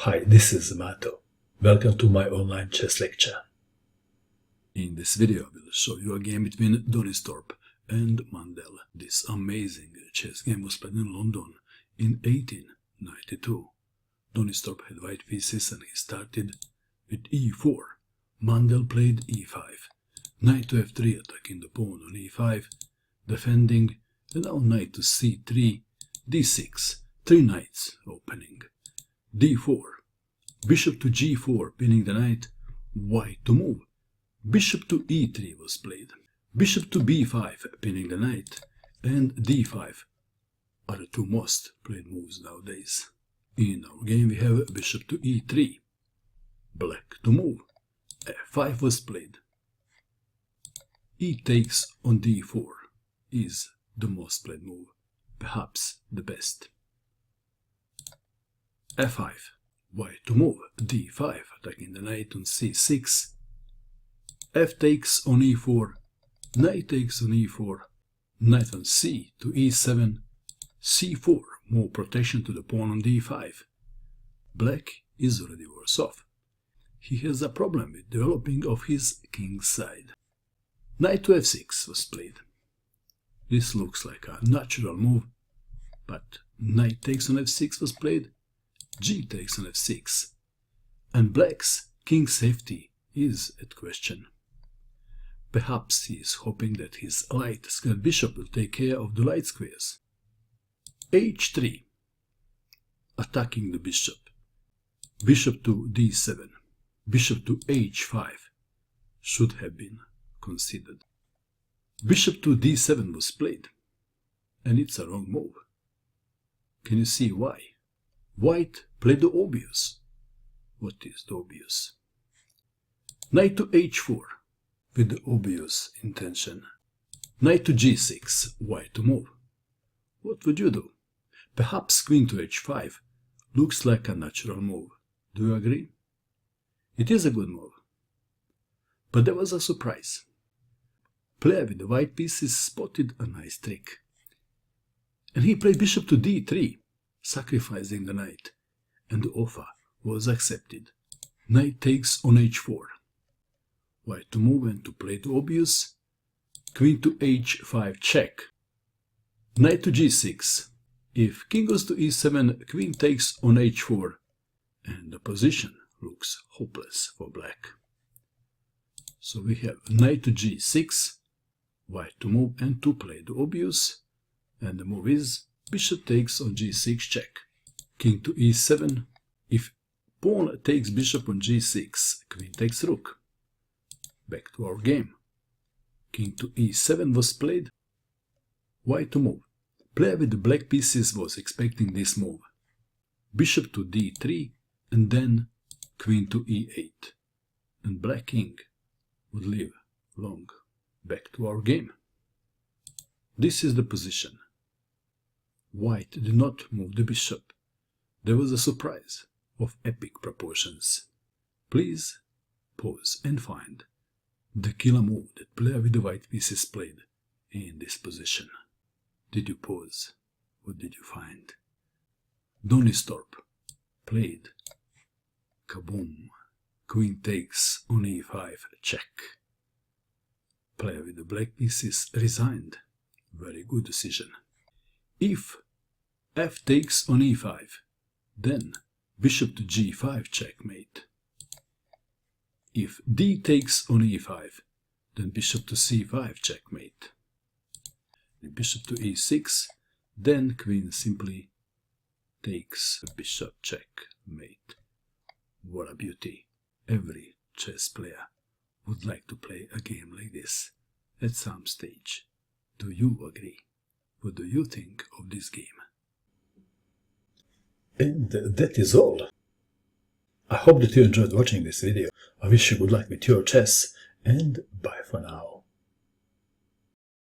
Hi, this is Mato. Welcome to my online chess lecture. In this video I will show you a game between Donisthorpe and Mundell. This amazing chess game was played in London in 1892. Donisthorpe had white pieces and he started with e4. Mundell played e5. Knight to f3 attacking the pawn on e5, defending, and now knight to c3, d6, three knights opening. d4, bishop to g4 pinning the knight, white to move. Bishop to e3 was played. Bishop to b5 pinning the knight, and d5 are the two most played moves nowadays. In our game we have bishop to e3, black to move, f5 was played. E takes on d4 is the most played move, perhaps the best. f5, white to move, d5 attacking the knight on c6, f takes on e4, knight takes on e4, knight on c to e7, c4, more protection to the pawn on d5. Black is already worse off. He has a problem with developing of his king's side. Knight to f6 was played. This looks like a natural move, but knight takes on f6 was played, g takes on f6, and black's king safety is at question. Perhaps he is hoping that his light squared bishop will take care of the light squares. h3, attacking the bishop. Bishop to d7, bishop to h5 should have been considered. Bishop to d7 was played, and it's a wrong move. Can you see why? White played the obvious. What is the obvious? Knight to h4 with the obvious intention. Knight to g6, white to move. What would you do? Perhaps queen to h5 looks like a natural move. Do you agree? It is a good move. But there was a surprise. Player with the white pieces spotted a nice trick. And he played bishop to d3, sacrificing the knight, and the offer was accepted. Knight takes on h4. White to move and to play the obvious. Queen to h5 check. Knight to g6. If king goes to e7, queen takes on h4, and the position looks hopeless for black. So we have knight to g6, white to move and to play the obvious, and the move is bishop takes on g6 check. King to e7. If pawn takes bishop on g6, queen takes rook. Back to our game. King to e7 was played. White to move. Player with the black pieces was expecting this move. Bishop to d3 and then queen to e8. And black king would live long. Back to our game. This is the position. White did not move the bishop. There was a surprise of epic proportions. Please pause and find the killer move that player with the white pieces played in this position. Did you pause? What did you find? Donisthorpe played kaboom. Queen takes on e5 check. Player with the black pieces resigned. Very good decision. If f takes on e5, then bishop to g5 checkmate. If d takes on e5, then bishop to c5 checkmate. If bishop to e6, then queen simply takes a bishop checkmate. What a beauty. Every chess player would like to play a game like this at some stage. Do you agree? What do you think of this game? And that is all. I hope that you enjoyed watching this video. I wish you good luck with your chess, and bye for now.